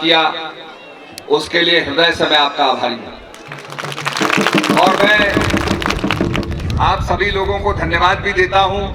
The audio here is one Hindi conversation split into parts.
किया, उसके लिए हृदय से मैं आपका आभारी हूं। और मैं आप सभी लोगों को धन्यवाद भी देता हूं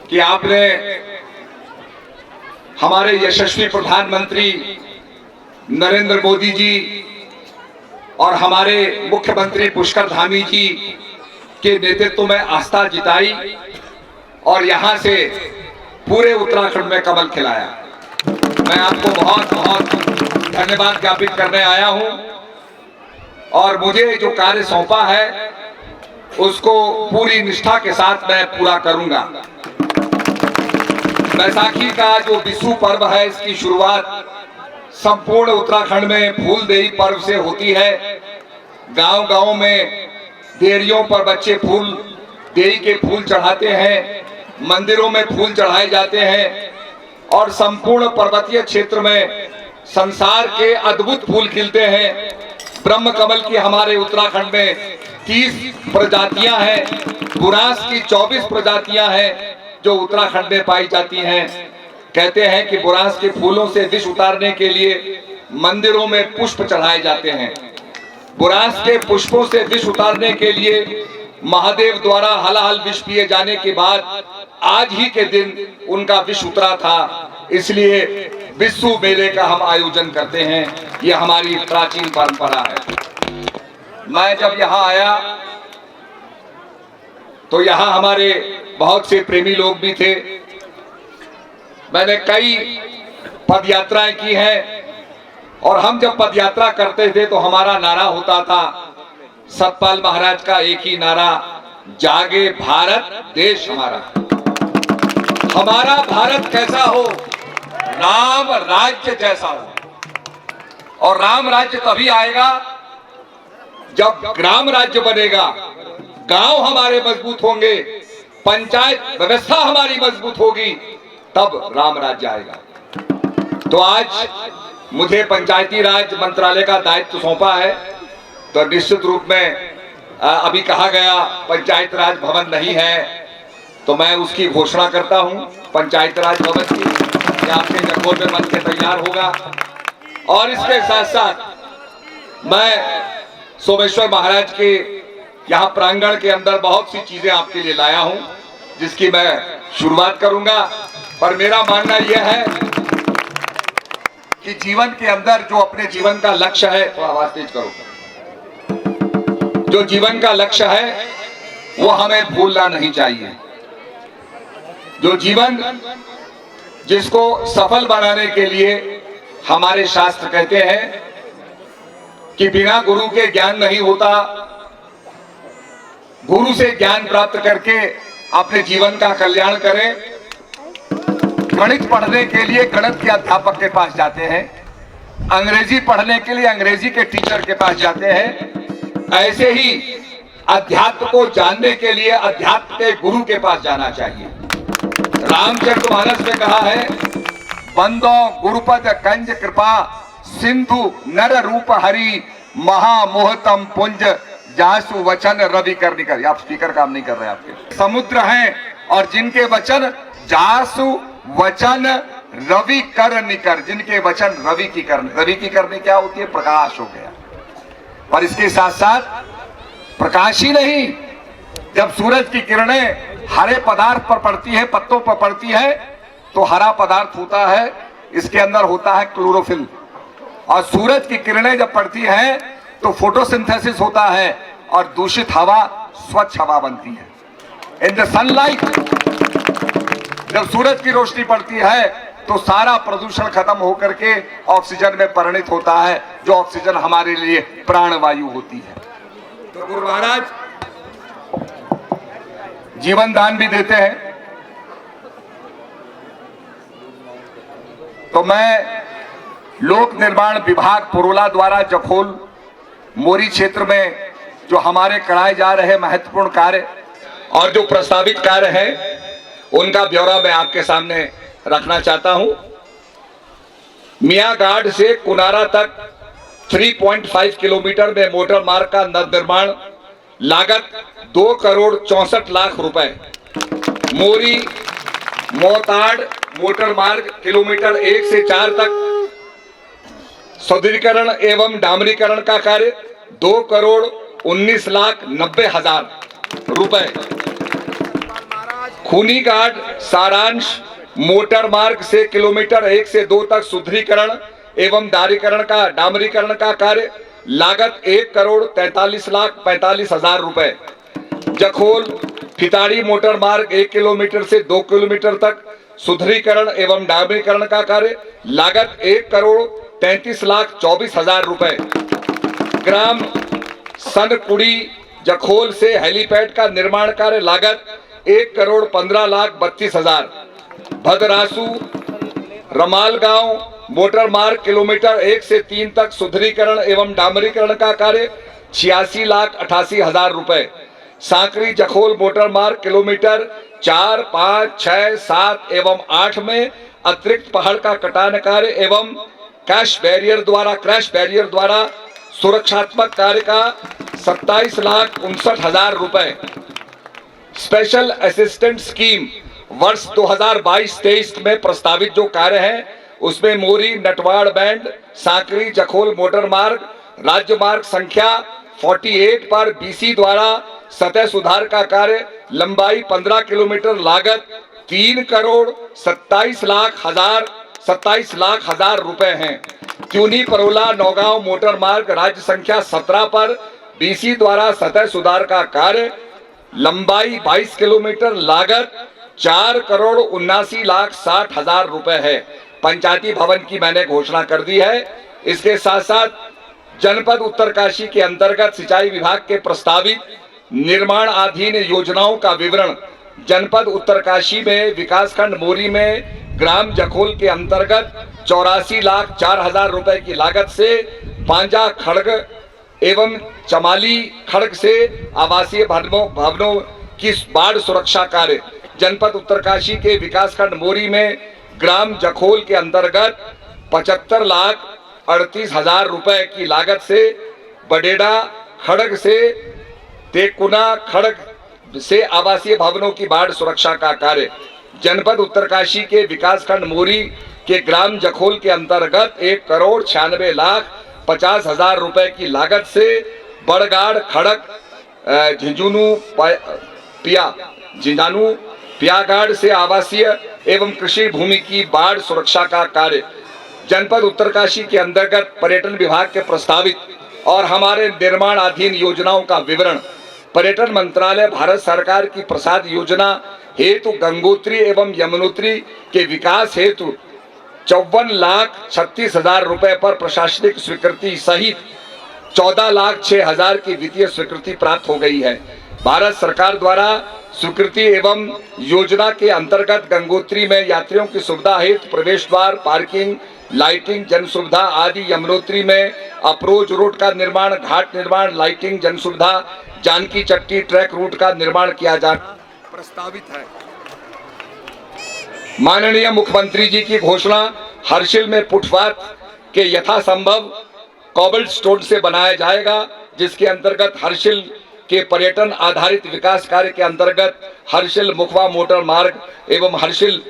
कि आपने हमारे यशस्वी प्रधानमंत्री नरेंद्र मोदी जी और हमारे मुख्यमंत्री पुष्कर धामी जी के नेतृत्व में आस्था जिताई और यहां से पूरे उत्तराखंड में कमल खिलाया। मैं आपको बहुत बहुत धन्यवाद ज्ञापित करने आया हूं और मुझे जो कार्य सौंपा है उसको पूरी निष्ठा के साथ मैं पूरा करूंगा। बैसाखी का जो बिशु पर्व है, इसकी शुरुआत संपूर्ण उत्तराखंड में फूलदेई पर्व से होती है। गांव-गांव में देरियों पर बच्चे फूल देई के फूल चढ़ाते हैं, मंदिरों में फूल चढ़ाए जाते हैं और संपूर्ण पर्वतीय क्षेत्र में संसार के अद्भुत फूल खिलते हैं। ब्रह्म कमल की हमारे उत्तराखंड में 30 प्रजातियां हैं, बुरांस की 24 प्रजातियां हैं जो उत्तराखंड में पाई जाती हैं। कहते हैं कि बुरांस के फूलों से विष उतारने के लिए मंदिरों में पुष्प चढ़ाए जाते हैं। बुरांस के पुष्पों से विष उतारने के लिए महादेव द्वारा हलाहल विष पिए जाने के बाद आज ही के दिन उनका विष उतरा था, इसलिए बिस्सू मेले का हम आयोजन करते हैं। यह हमारी प्राचीन परंपरा है। मैं जब यहाँ आया तो यहाँ हमारे बहुत से प्रेमी लोग भी थे। मैंने कई पदयात्राएं की हैं और हम जब पदयात्रा करते थे तो हमारा नारा होता था, सतपाल महाराज का एक ही नारा, जागे भारत देश हमारा। हमारा भारत कैसा हो? राम राज्य जैसा हो। और राम राज्य तभी आएगा जब ग्राम राज्य बनेगा, गांव हमारे मजबूत होंगे, पंचायत व्यवस्था हमारी मजबूत होगी, तब राम राज्य आएगा। तो आज मुझे पंचायती राज मंत्रालय का दायित्व सौंपा है, तो निश्चित रूप में अभी कहा गया पंचायत राज भवन नहीं है, तो मैं उसकी घोषणा करता हूं पंचायत राज भवन की, कि आपके जगहों में बन के तैयार होगा। और इसके साथ साथ मैं सोमेश्वर महाराज के यहाँ प्रांगण के अंदर बहुत सी चीजें आपके लिए लाया हूं, जिसकी मैं शुरुआत करूंगा। पर मेरा मानना यह है कि जीवन के अंदर जो अपने जीवन का लक्ष्य है, तो आवाज तेज करो, जो जीवन का लक्ष्य है वो हमें भूलना नहीं चाहिए। जो जीवन जिसको सफल बनाने के लिए हमारे शास्त्र कहते हैं कि बिना गुरु के ज्ञान नहीं होता, गुरु से ज्ञान प्राप्त करके अपने जीवन का कल्याण करें। गणित पढ़ने के लिए गणित के अध्यापक के पास जाते हैं, अंग्रेजी पढ़ने के लिए अंग्रेजी के टीचर के पास जाते हैं। ऐसे ही अध्यात्म को जानने के लिए अध्यात्म के गुरु के पास जाना चाहिए। रामचरितमानस में कहा है, बंदो गुरुपद कंज कृपा सिंधु नर रूप हरि महामोहतम पुंज जासु वचन रवि कर निकर। आप स्पीकर काम नहीं कर रहे आपके। समुद्र हैं और जिनके वचन जासु वचन रवि कर निकर, जिनके वचन रवि की करनी क्या होती है? प्रकाश हो गया। और इसके साथ साथ प्रकाश ही नहीं, जब सूरज की किरणें हरे पदार्थ पर पड़ती है, पत्तों पर पड़ती है, तो हरा पदार्थ होता है, इसके अंदर होता है क्लोरोफिल। और सूरज की किरणें जब पड़ती हैं तो फोटोसिंथेसिस होता है और दूषित हवा स्वच्छ हवा बनती है। इन द सनलाइट, जब सूरज की रोशनी पड़ती है तो सारा प्रदूषण खत्म होकर के ऑक्सीजन में परिणित होता है, जो ऑक्सीजन हमारे लिए प्राणवायु होती है। तो गुरु महाराज जीवन दान भी देते हैं। तो मैं लोक निर्माण विभाग पुरोला द्वारा जखोल मोरी क्षेत्र में जो हमारे कराए जा रहे महत्वपूर्ण कार्य और जो प्रस्तावित कार्य है, उनका ब्यौरा मैं आपके सामने रखना चाहता हूं। मियागाड से कुनारा तक 3.5 किलोमीटर में मोटर मार्ग का निर्माण, लागत 2,64,00,000 रुपए। मोरी मोताड़ मोटर मार्ग किलोमीटर 1 से 4 तक सुदृढ़ीकरण एवं डामरीकरण का कार्य 2,19,90,000 रुपए। खूनी घाट सारांश मोटर मार्ग से किलोमीटर 1 से 2 तक सुदृढ़ीकरण एवं डामरीकरण का कार्य लागत 1,43,45,000 रुपए। जखोल फिताड़ी मोटर मार्ग 1 किलोमीटर से 2 किलोमीटर तक सुदृढ़ीकरण एवं डामरीकरण का कार्य लागत 1,33,24,000 रुपए। ग्राम सनकुड़ी जखोल से हेलीपैड का निर्माण कार्य लागत 1,15,32,000। भद्रासु रमालगांव मोटर मार्ग किलोमीटर 1 से 3 तक सुदृढ़ीकरण एवं डामरीकरण का कार्य 86,88,000 रुपए। सांकरी जखोल मोटर मार्ग किलोमीटर 4, 5, 6, 7 एवं 8 में अतिरिक्त पहाड़ का कटान कार्य एवं क्रैश बैरियर द्वारा सुरक्षात्मक कार्य का 27,59,000 रुपए। स्पेशल असिस्टेंट स्कीम वर्ष 2022-23 में प्रस्तावित जो कार्य है उसमें मोरी नटवाड़ बैंड सांकरी जखोल मोटर मार्ग राज्य मार्ग संख्या 48 पर बीसी द्वारा सतह सुधार का कार्य लंबाई 15 किलोमीटर लागत 3,27,00,000 रुपए हैं। त्यूनी परोला नौगांव मोटर मार्ग राज्य संख्या 17 पर बीसी द्वारा सतह सुधार का कार्य लंबाई 22 किलोमीटर लागत 4,79,60,000 रुपए है। पंचायती भवन की मैंने घोषणा कर दी है। इसके साथ साथ जनपद उत्तरकाशी के अंतर्गत सिंचाई विभाग के प्रस्तावित निर्माणाधीन योजनाओं का विवरण जनपद उत्तरकाशी में विकासखंड मोरी में ग्राम जखोल के अंतर्गत 84,04,000 रुपए की लागत से पांजा खड़ग एवं चमाली खड़ग से आवासीय भवनों की बाढ़ सुरक्षा कार्य जनपद उत्तरकाशी के विकासखंड मोरी में ग्राम जखोल के अंतर्गत 75,38,000 रुपए की लागत से बडेड़ा खड़ग से तेकुना खड़ग से आवासीय भवनों की बाढ़ सुरक्षा का कार्य जनपद उत्तरकाशी के विकासखंड मोरी के ग्राम जखोल के अंतर्गत 1,96,50,000 रुपए की लागत से बड़गाड़ खड़ग झिंझानू पियागाड़ से आवासीय एवं कृषि भूमि की बाढ़ सुरक्षा का कार्य जनपद उत्तरकाशी के अंतर्गत पर्यटन विभाग के प्रस्तावित और हमारे निर्माणाधीन योजनाओं का विवरण पर्यटन मंत्रालय भारत सरकार की प्रसाद योजना हेतु गंगोत्री एवं यमुनोत्री के विकास हेतु 54,36,000 रुपए पर प्रशासनिक स्वीकृति सहित 14,06,000 की वित्तीय स्वीकृति प्राप्त हो गई है। भारत सरकार द्वारा स्वीकृति एवं योजना के अंतर्गत गंगोत्री में यात्रियों की सुविधा हेतु प्रवेश द्वार, पार्किंग, लाइटिंग, जन सुविधा आदि, यमुनोत्री में अप्रोच रोड का निर्माण, घाट निर्माण, लाइटिंग, जन सुविधा, जानकी चट्टी ट्रैक रूट का निर्माण किया जा प्रस्तावित है। माननीय मुख्यमंत्री जी की घोषणा हर्षिल में फुटपाथ के यथासंभव कॉबल स्टोन से बनाया जाएगा, जिसके अंतर्गत हर्षिल के पर्यटन आधारित विकास कार्य के अंतर्गत हर्षिल मुखवा मोटर मार्ग एवं हर्षिल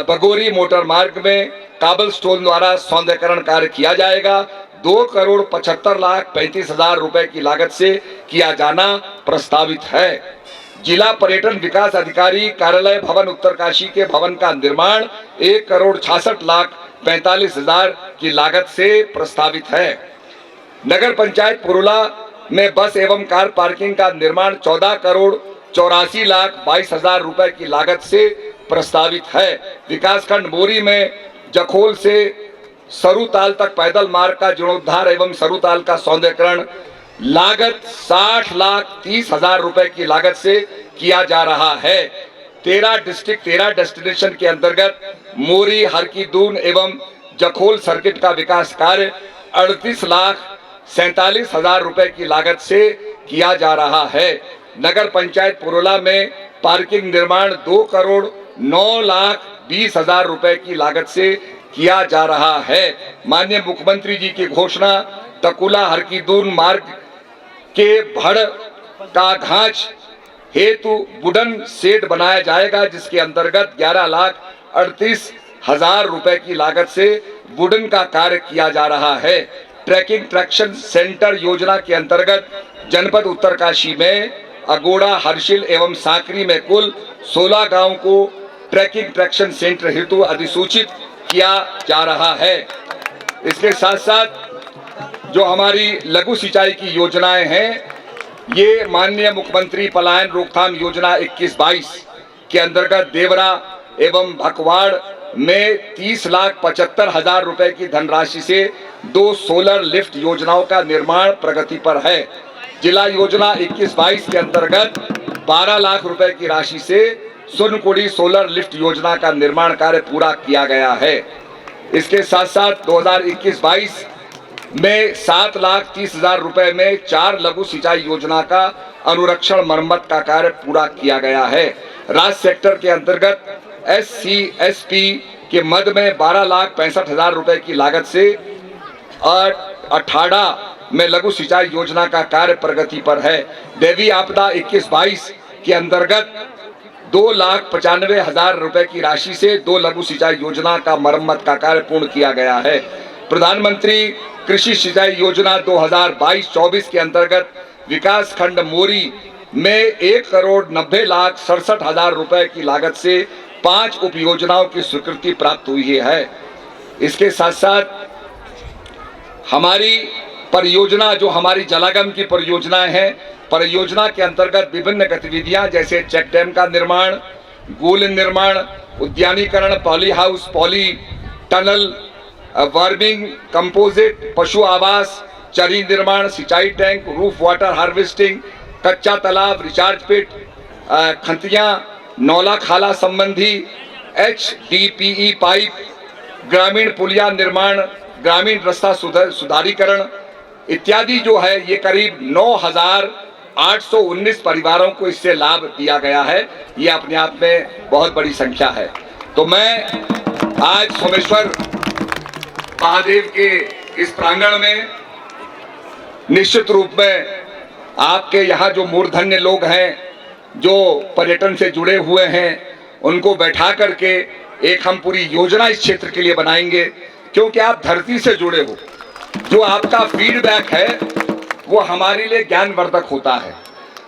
बगोरी मोटर मार्ग में काबल स्टोन द्वारा सौंदर्यकरण कार्य किया जाएगा। 2,75,35,000 रुपए की लागत से किया जाना प्रस्तावित है। जिला पर्यटन विकास अधिकारी कार्यालय भवन उत्तरकाशी के भवन का निर्माण 1,66,45,000 की लागत से प्रस्तावित है। नगर पंचायत पुरुला में बस एवं कार पार्किंग का निर्माण 14,84,22,000 रुपए की लागत से प्रस्तावित है। विकासखंड मोरी में जखोल से सरुताल तक पैदल मार्ग का जीर्णोद्धार एवं सरुताल का सौंदर्यकरण लागत 60,30,000 रुपए की लागत से किया जा रहा है। 13 डिस्ट्रिक्ट 13 डेस्टिनेशन के अंतर्गत मोरी, हरकीदून एवं जखोल सर्किट का विकास कार्य 38,47,000 रुपए की लागत से किया जा रहा है। नगर पंचायत पुरोला में पार्किंग निर्माण 2,09,20,000 रुपए की लागत से किया जा रहा है। माननीय मुख्यमंत्री जी की घोषणा तकुला हरकीदून मार्ग के भड़ का घांच हेतु वुडन शेड बनाया जाएगा, जिसके अंतर्गत 11,38,000 रुपए की लागत से वुडन का कार्य किया जा रहा है। ट्रैकिंग ट्रैक्शन सेंटर योजना के अंतर्गत जनपद उत्तरकाशी में अगोड़ा, हर्षिल एवं सांकरी में कुल 16 गांव को ट्रैकिंग ट्रैक्शन सेंटर हेतु अधिसूचित किया जा रहा है। इसके साथ साथ जो हमारी लघु सिंचाई की योजनाएं हैं, ये माननीय मुख्यमंत्री पलायन रोकथाम योजना 21-22 के अंतर्गत देवरा एवं भकवाड़ में 30,75,000 रुपए की धनराशि से 2 सोलर लिफ्ट योजनाओं का निर्माण प्रगति पर है। जिला योजना 21-22 के अंतर्गत 12 लाख रुपए की राशि से सुनकुड़ी सोलर लिफ्ट योजना का निर्माण कार्य पूरा किया गया है। इसके साथ साथ 2021-22 में 7,30,000 रुपए में 4 लघु सिंचाई योजना का अनुरक्षण मरम्मत का कार्य पूरा किया गया है। राज्य सेक्टर के अंतर्गत SC/SP के मद में 12,65,000 रुपए की लागत से 18 में लघु सिंचाई योजना का कार्य प्रगति पर है। देवी आपदा 21-22 के अंतर्गत 2,95,000 रुपए की राशि से 2 लघु सिंचाई योजना का मरम्मत का कार्य पूर्ण किया गया है। प्रधानमंत्री कृषि सिंचाई योजना 2022-24 के अंतर्गत विकास खंड मोरी में 1,90,67,000 रुपए की लागत से 5 उप योजनाओं की स्वीकृति प्राप्त हुई है। इसके साथ साथ हमारी परियोजना, जो हमारी जलागम की परियोजनाएं हैं, परियोजना के अंतर्गत विभिन्न गतिविधियां जैसे चेक डैम का निर्माण, गोल निर्माण, उद्यानीकरण, पॉली हाउस, पॉली टनल, वर्मिंग, कंपोजिट, पशु आवास, चरी निर्माण, सिंचाई टैंक, रूफ वाटर हार्वेस्टिंग, कच्चा तालाब, रिचार्ज पिट, खंतियां, नौला खाला संबंधी HDPE पाइप, ग्रामीण पुलिया निर्माण, ग्रामीण रास्ता सुधारीकरण इत्यादि जो है, ये करीब 9,819 परिवारों को इससे लाभ दिया गया है। ये अपने आप में बहुत बड़ी संख्या है। तो मैं आज सोमेश्वर महादेव के इस प्रांगण में निश्चित रूप में आपके यहाँ जो मूर्धन्य लोग हैं, जो पर्यटन से जुड़े हुए हैं, उनको बैठा करके एक हम पूरी योजना इस क्षेत्र के लिए बनाएंगे, क्योंकि आप धरती से जुड़े हो। जो आपका फीडबैक है वो हमारे लिए ज्ञानवर्धक होता है।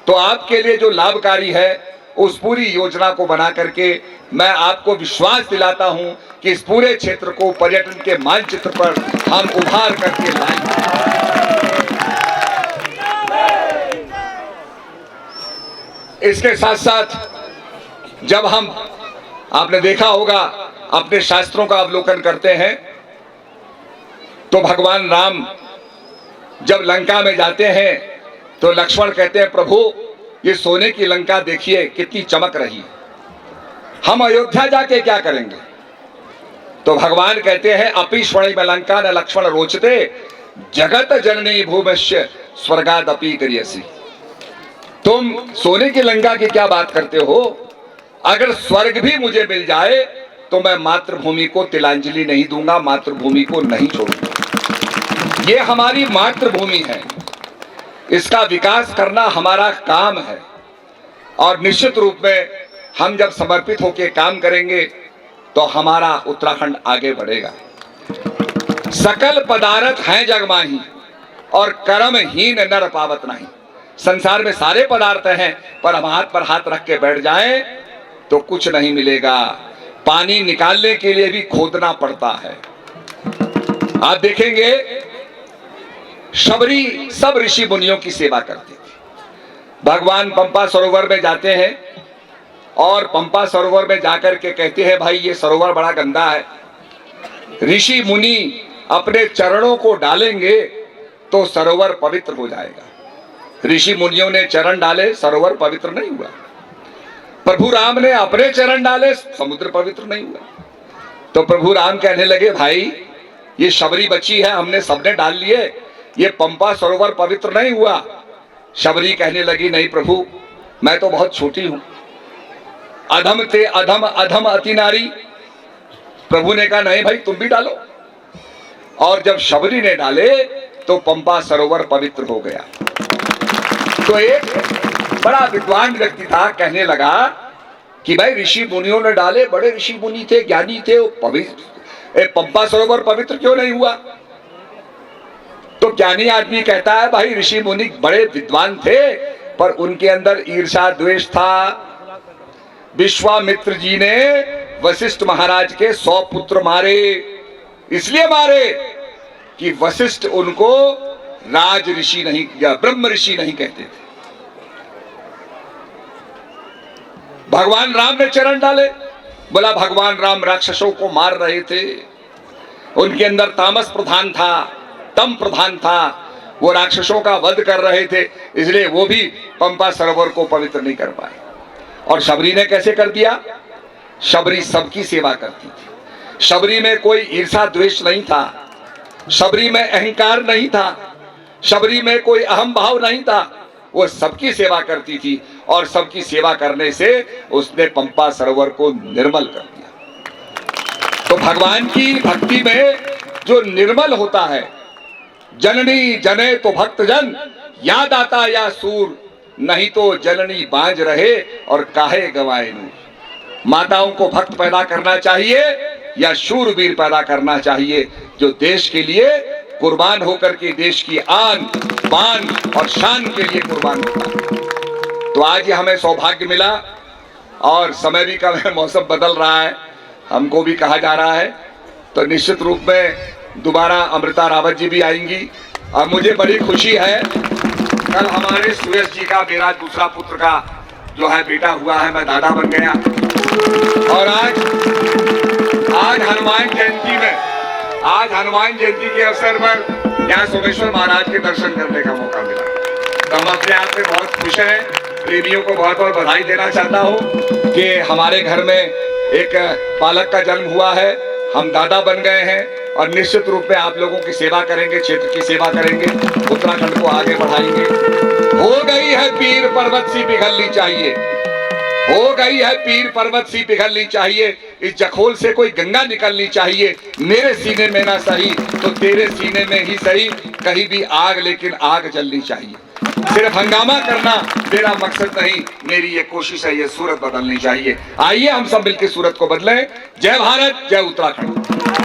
तो आपके लिए जो लाभकारी है, उस पूरी योजना को बना करके मैं आपको विश्वास दिलाता हूं कि इस पूरे क्षेत्र को पर्यटन के मानचित्र पर हम उभार करके लाएंगे। इसके साथ साथ जब हम, आपने देखा होगा, अपने शास्त्रों का अवलोकन करते हैं तो भगवान राम जब लंका में जाते हैं तो लक्ष्मण कहते हैं, प्रभु ये सोने की लंका देखिए कितनी चमक रही है, हम अयोध्या जाके क्या करेंगे? तो भगवान कहते हैं, अपि स्वर्ण में लंका न लक्ष्मण रोचते, जगत जननी भूमस्य स्वर्गादपि करियसी। तुम सोने की लंका की क्या बात करते हो? अगर स्वर्ग भी मुझे मिल जाए तो मैं मातृभूमि को तिलांजलि नहीं दूंगा, मातृभूमि को नहीं छोड़ूंगा। ये हमारी मातृभूमि है, इसका विकास करना हमारा काम है। और निश्चित रूप में हम जब समर्पित होकर काम करेंगे तो हमारा उत्तराखंड आगे बढ़ेगा। सकल पदार्थ हैं जग माही और कर्महीन नर पावत नहीं। संसार में सारे पदार्थ हैं, पर हम हाथ पर हाथ रख के बैठ जाएं तो कुछ नहीं मिलेगा। पानी निकालने के लिए भी खोदना पड़ता है। आप देखेंगे शबरी सब ऋषि मुनियों की सेवा करते थे। भगवान पंपा सरोवर में जाते हैं और पंपा सरोवर में जाकर के कहते हैं, भाई ये सरोवर बड़ा गंदा है, ऋषि मुनि अपने चरणों को डालेंगे तो सरोवर पवित्र हो जाएगा। ऋषि मुनियों ने चरण डाले, सरोवर पवित्र नहीं हुआ। प्रभु राम ने अपने चरण डाले, समुद्र पवित्र नहीं हुआ। तो प्रभु राम कहने लगे, भाई ये शबरी बची है, हमने सबने डाल लिए, ये पंपा सरोवर पवित्र नहीं हुआ। शबरी कहने लगी, नहीं प्रभु मैं तो बहुत छोटी हूं, अधम ते अधम अधम अति नारी। प्रभु ने कहा, नहीं भाई तुम भी डालो। और जब शबरी ने डाले तो पंपा सरोवर पवित्र हो गया। तो एक बड़ा विद्वान व्यक्ति था, कहने लगा कि भाई ऋषि मुनियों ने डाले, बड़े ऋषि मुनि थे, ज्ञानी थे, पंपा सरोवर पवित्र क्यों नहीं हुआ? तो ज्ञानी आदमी कहता है भाई ऋषि मुनि बड़े विद्वान थे पर उनके अंदर ईर्ष्या द्वेष था। विश्वामित्र जी ने वशिष्ठ महाराज के 100 पुत्र मारे, इसलिए मारे कि वशिष्ठ उनको राज ऋषि नहीं या ब्रह्म ऋषि नहीं कहते थे। भगवान राम ने चरण डाले, बोला भगवान राम राक्षसों को मार रहे थे, उनके अंदर तामस प्रधान था, तम प्रधान था, वो राक्षसों का वध कर रहे थे, इसलिए वो भी पंपा सरोवर को पवित्र नहीं कर पाए। और शबरी ने कैसे कर दिया? शबरी सबकी सेवा करती थी, शबरी में कोई ईर्ष्या द्वेष नहीं था, शबरी में अहंकार नहीं था, शबरी में कोई अहम भाव नहीं था, वो सबकी सेवा करती थी और सबकी सेवा करने से उसने पंपा सरोवर को निर्मल कर दिया। तो भगवान की भक्ति में जो निर्मल होता है, जननी जने तो भक्त जन, याद आता या सूर, नहीं तो जननी बांझ रहे और काहे गवाए नूर। माताओं को भक्त पैदा करना चाहिए या शूरवीर पैदा करना चाहिए जो देश के लिए कुर्बान होकर के देश की आन बान और शान के लिए कुर्बान होता है। तो आज ये हमें सौभाग्य मिला और समय भी कम है, मौसम बदल रहा है, हमको भी कहा जा रहा है, तो निश्चित रूप में दोबारा अमृता रावत जी भी आएंगी। और मुझे बड़ी खुशी है, कल हमारे सुरेश जी का, मेरा दूसरा पुत्र का जो है बेटा हुआ है, मैं दादा बन गया। और आज हनुमान जयंती में, आज हनुमान जयंती के अवसर पर यहाँ सोमेश्वर महाराज के दर्शन करने का मौका मिला, तो हम अपने आप में बहुत खुश हैं। प्रेमियों को बहुत बहुत बधाई देना चाहता हूँ कि हमारे घर में एक बालक का जन्म हुआ है, हम दादा बन गए हैं और निश्चित रूप में आप लोगों की सेवा करेंगे, क्षेत्र की सेवा करेंगे, उत्तराखंड को आगे बढ़ाएंगे। हो गई है पीर पर्वत सी पिघलनी चाहिए, हो गई है पीर पर्वत सी पिघलनी चाहिए, इस जखोल से कोई गंगा निकलनी चाहिए। मेरे सीने में ना सही तो तेरे सीने में ही सही, कहीं भी आग लेकिन आग जलनी चाहिए। सिर्फ हंगामा करना मेरा मकसद नहीं, मेरी ये कोशिश है, ये सूरत बदलनी चाहिए। आइए हम सब मिलकर सूरत को बदलें। जय भारत, जय उत्तराखंड।